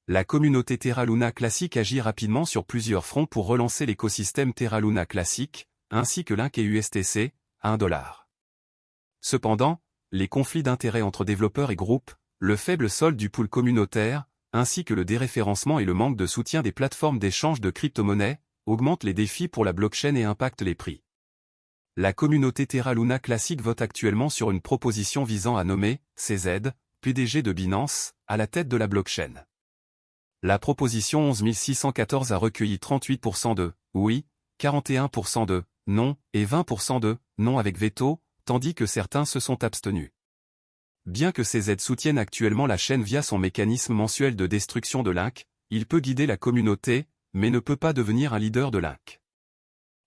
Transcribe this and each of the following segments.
la communauté Terra Luna Classic agit rapidement sur plusieurs fronts pour relancer l'écosystème Terra Luna Classic, ainsi que Link et USTC, à $1. Cependant, les conflits d'intérêts entre développeurs et groupes, le faible solde du pool communautaire, ainsi que le déréférencement et le manque de soutien des plateformes d'échange de crypto-monnaies, augmentent les défis pour la blockchain et impactent les prix. La communauté Terra Luna Classic vote actuellement sur une proposition visant à nommer CZ, PDG de Binance, à la tête de la blockchain. La proposition 11 614 a recueilli 38% de « oui », 41% de « non » et 20% de « non » avec veto, tandis que certains se sont abstenus. Bien que CZ soutienne actuellement la chaîne via son mécanisme mensuel de destruction de Link, il peut guider la communauté, mais ne peut pas devenir un leader de Link.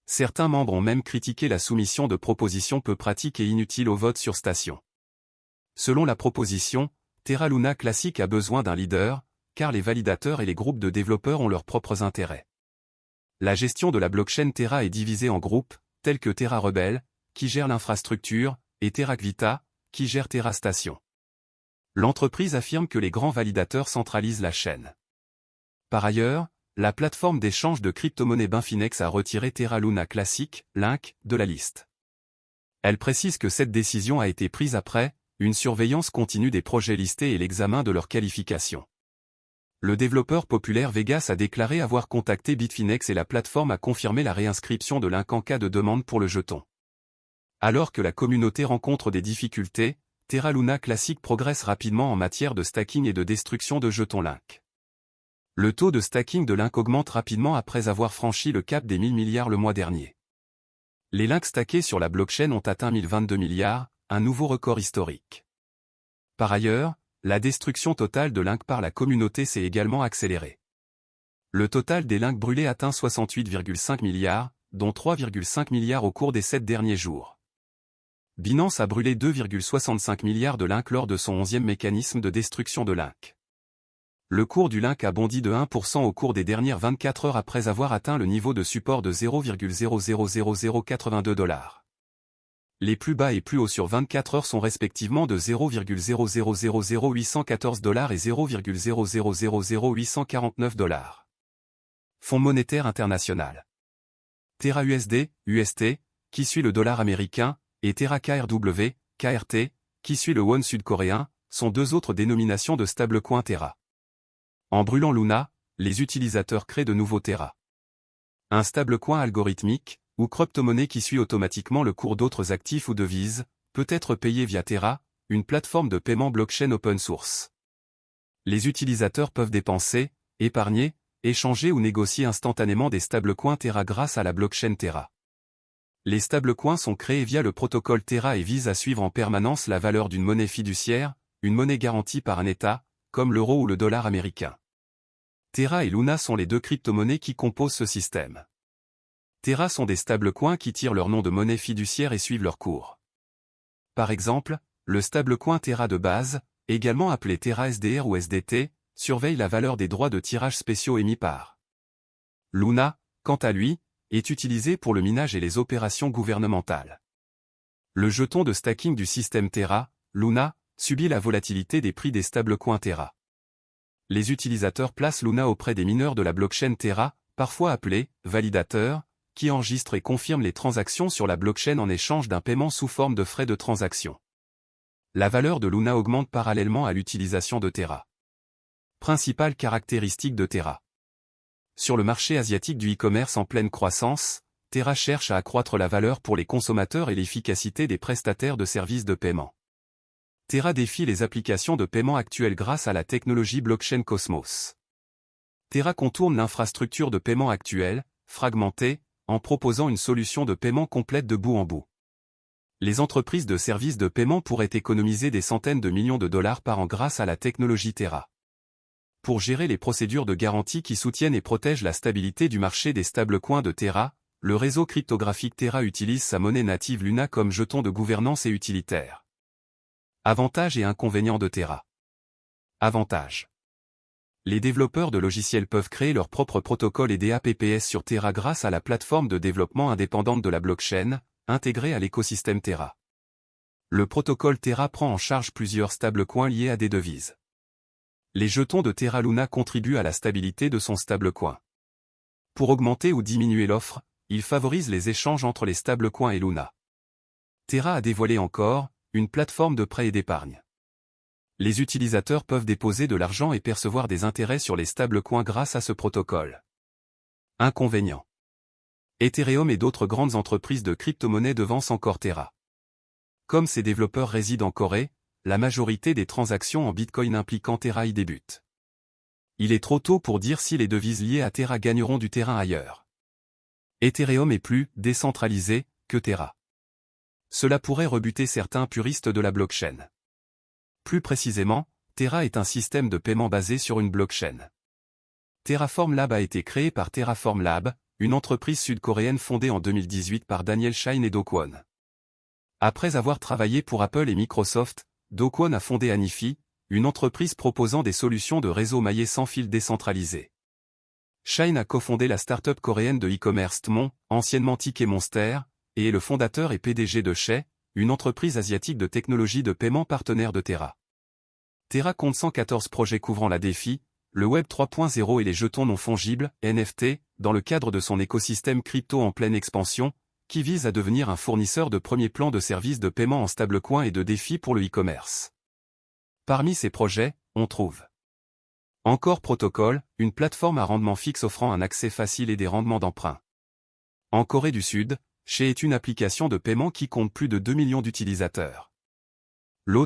Certains membres ont même critiqué la soumission de propositions peu pratiques et inutiles au vote sur station. Selon la proposition, Terra Luna Classic a besoin d'un leader, car les validateurs et les groupes de développeurs ont leurs propres intérêts. La gestion de la blockchain Terra est divisée en groupes, tels que Terra Rebel, qui gère l'infrastructure, et TerraQuita, qui gère Terra Station. L'entreprise affirme que les grands validateurs centralisent la chaîne. Par ailleurs, la plateforme d'échange de crypto-monnaies Binfinex a retiré Terra Luna Classic, Link, de la liste. Elle précise que cette décision a été prise après une surveillance continue des projets listés et l'examen de leur qualification. Le développeur populaire Vegas a déclaré avoir contacté Bitfinex et la plateforme a confirmé la réinscription de Link en cas de demande pour le jeton. Alors que la communauté rencontre des difficultés, Terra Luna Classic progresse rapidement en matière de stacking et de destruction de jetons Link. Le taux de stacking de Link augmente rapidement après avoir franchi le cap des 1000 milliards le mois dernier. Les Link stackés sur la blockchain ont atteint 1022 milliards, un nouveau record historique. Par ailleurs, la destruction totale de Link par la communauté s'est également accélérée. Le total des Link brûlés atteint 68,5 milliards, dont 3,5 milliards au cours des 7 derniers jours. Binance a brûlé 2,65 milliards de Link lors de son 11e mécanisme de destruction de Link. Le cours du Link a bondi de 1% au cours des dernières 24 heures après avoir atteint le niveau de support de 0,000082 $. Les plus bas et plus hauts sur 24 heures sont respectivement de 0,000814 $ et 0,000849 $. Fonds monétaire international. Terra USD, UST, qui suit le dollar américain, et Terra KRW, KRT, qui suit le won sud-coréen, sont deux autres dénominations de stablecoin Terra. En brûlant Luna, les utilisateurs créent de nouveaux Terra. Un stablecoin algorithmique, ou crypto-monnaie qui suit automatiquement le cours d'autres actifs ou devises, peut être payé via Terra, une plateforme de paiement blockchain open source. Les utilisateurs peuvent dépenser, épargner, échanger ou négocier instantanément des stablecoins Terra grâce à la blockchain Terra. Les stablecoins sont créés via le protocole Terra et visent à suivre en permanence la valeur d'une monnaie fiduciaire, une monnaie garantie par un État, comme l'euro ou le dollar américain. Terra et Luna sont les deux crypto-monnaies qui composent ce système. Terra sont des stablecoins qui tirent leur nom de monnaie fiduciaire et suivent leur cours. Par exemple, le stablecoin Terra de base, également appelé Terra SDR ou SDT, surveille la valeur des droits de tirage spéciaux émis par Luna, quant à lui, est utilisé pour le minage et les opérations gouvernementales. Le jeton de stacking du système Terra, Luna, subit la volatilité des prix des stablecoins Terra. Les utilisateurs placent Luna auprès des mineurs de la blockchain Terra, parfois appelés validateurs, qui enregistrent et confirment les transactions sur la blockchain en échange d'un paiement sous forme de frais de transaction. La valeur de Luna augmente parallèlement à l'utilisation de Terra. Principales caractéristiques de Terra. Sur le marché asiatique du e-commerce en pleine croissance, Terra cherche à accroître la valeur pour les consommateurs et l'efficacité des prestataires de services de paiement. Terra défie les applications de paiement actuelles grâce à la technologie blockchain Cosmos. Terra contourne l'infrastructure de paiement actuelle, fragmentée, en proposant une solution de paiement complète de bout en bout. Les entreprises de services de paiement pourraient économiser des centaines de millions de dollars par an grâce à la technologie Terra. Pour gérer les procédures de garantie qui soutiennent et protègent la stabilité du marché des stablecoins de Terra, le réseau cryptographique Terra utilise sa monnaie native Luna comme jeton de gouvernance et utilitaire. Avantages et inconvénients de Terra. Avantages. Les développeurs de logiciels peuvent créer leur propre protocole et DApps sur Terra grâce à la plateforme de développement indépendante de la blockchain, intégrée à l'écosystème Terra. Le protocole Terra prend en charge plusieurs stablecoins liés à des devises. Les jetons de Terra Luna contribuent à la stabilité de son stablecoin. Pour augmenter ou diminuer l'offre, ils favorisent les échanges entre les stablecoins et Luna. Terra a dévoilé encore une plateforme de prêt et d'épargne. Les utilisateurs peuvent déposer de l'argent et percevoir des intérêts sur les stablecoins grâce à ce protocole. Inconvénient. Ethereum et d'autres grandes entreprises de crypto-monnaies devancent encore Terra. Comme ces développeurs résident en Corée, la majorité des transactions en Bitcoin impliquant Terra y débutent. Il est trop tôt pour dire si les devises liées à Terra gagneront du terrain ailleurs. Ethereum est plus décentralisé que Terra. Cela pourrait rebuter certains puristes de la blockchain. Plus précisément, Terra est un système de paiement basé sur une blockchain. Terraform Lab a été créé par Terraform Lab, une entreprise sud-coréenne fondée en 2018 par Daniel Shine et Do Kwon. Après avoir travaillé pour Apple et Microsoft, Do Kwon a fondé Anifi, une entreprise proposant des solutions de réseau maillé sans fil décentralisé. Shine a cofondé la start-up coréenne de e-commerce Tmon, anciennement Ticket Monster, et est le fondateur et PDG de Shay, une entreprise asiatique de technologie de paiement partenaire de Terra. Terra compte 114 projets couvrant la DeFi, le Web 3.0 et les jetons non fongibles, NFT, dans le cadre de son écosystème crypto en pleine expansion, qui vise à devenir un fournisseur de premier plan de services de paiement en stablecoin et de défis pour le e-commerce. Parmi ces projets, on trouve Encore Protocol, une plateforme à rendement fixe offrant un accès facile et des rendements d'emprunt. En Corée du Sud, Shay est une application de paiement qui compte plus de 2 millions d'utilisateurs.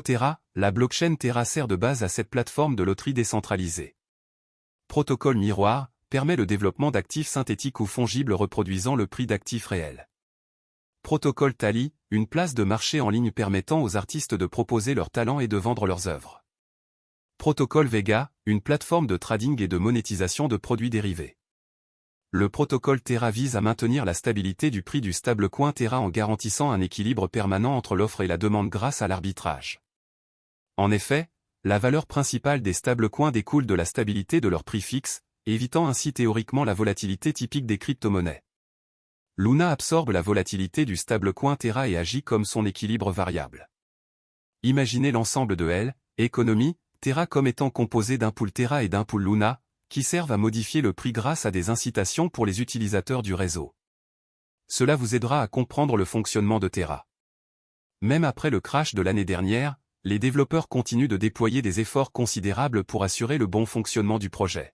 Terra, la blockchain Terra sert de base à cette plateforme de loterie décentralisée. Protocole Miroir permet le développement d'actifs synthétiques ou fongibles reproduisant le prix d'actifs réels. Protocole Tally, une place de marché en ligne permettant aux artistes de proposer leurs talents et de vendre leurs œuvres. Protocole Vega, une plateforme de trading et de monétisation de produits dérivés. Le protocole Terra vise à maintenir la stabilité du prix du stablecoin Terra en garantissant un équilibre permanent entre l'offre et la demande grâce à l'arbitrage. En effet, la valeur principale des stablecoins découle de la stabilité de leur prix fixe, évitant ainsi théoriquement la volatilité typique des crypto-monnaies. Luna absorbe la volatilité du stablecoin Terra et agit comme son équilibre variable. Imaginez l'ensemble de L, économie, Terra comme étant composé d'un pool Terra et d'un pool Luna, qui servent à modifier le prix grâce à des incitations pour les utilisateurs du réseau. Cela vous aidera à comprendre le fonctionnement de Terra. Même après le crash de l'année dernière, les développeurs continuent de déployer des efforts considérables pour assurer le bon fonctionnement du projet.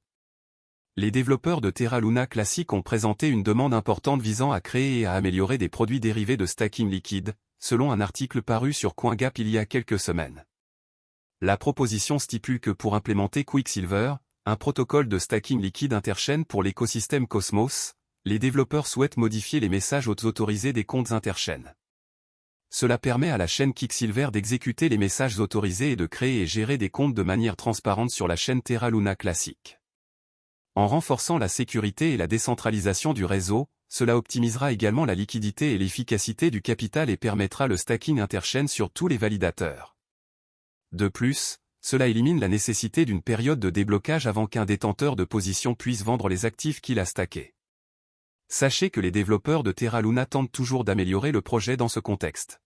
Les développeurs de Terra Luna Classic ont présenté une demande importante visant à créer et à améliorer des produits dérivés de stacking liquide, selon un article paru sur CoinGap il y a quelques semaines. La proposition stipule que pour implémenter Quicksilver, un protocole de stacking liquide interchain pour l'écosystème Cosmos, les développeurs souhaitent modifier les messages autorisés des comptes interchaînes. Cela permet à la chaîne Quicksilver d'exécuter les messages autorisés et de créer et gérer des comptes de manière transparente sur la chaîne Terra Luna Classic. En renforçant la sécurité et la décentralisation du réseau, cela optimisera également la liquidité et l'efficacité du capital et permettra le stacking interchain sur tous les validateurs. De plus, cela élimine la nécessité d'une période de déblocage avant qu'un détenteur de position puisse vendre les actifs qu'il a stackés. Sachez que les développeurs de Terra Luna tentent toujours d'améliorer le projet dans ce contexte.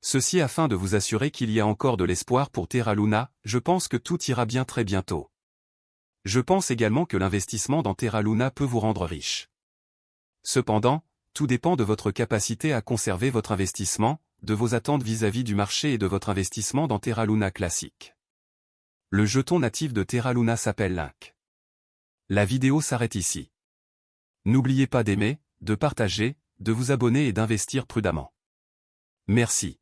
Ceci afin de vous assurer qu'il y a encore de l'espoir pour Terra Luna, je pense que tout ira bien très bientôt. Je pense également que l'investissement dans Terra Luna peut vous rendre riche. Cependant, tout dépend de votre capacité à conserver votre investissement, de vos attentes vis-à-vis du marché et de votre investissement dans Terra Luna Classic. Le jeton natif de Terra Luna s'appelle Link. La vidéo s'arrête ici. N'oubliez pas d'aimer, de partager, de vous abonner et d'investir prudemment. Merci.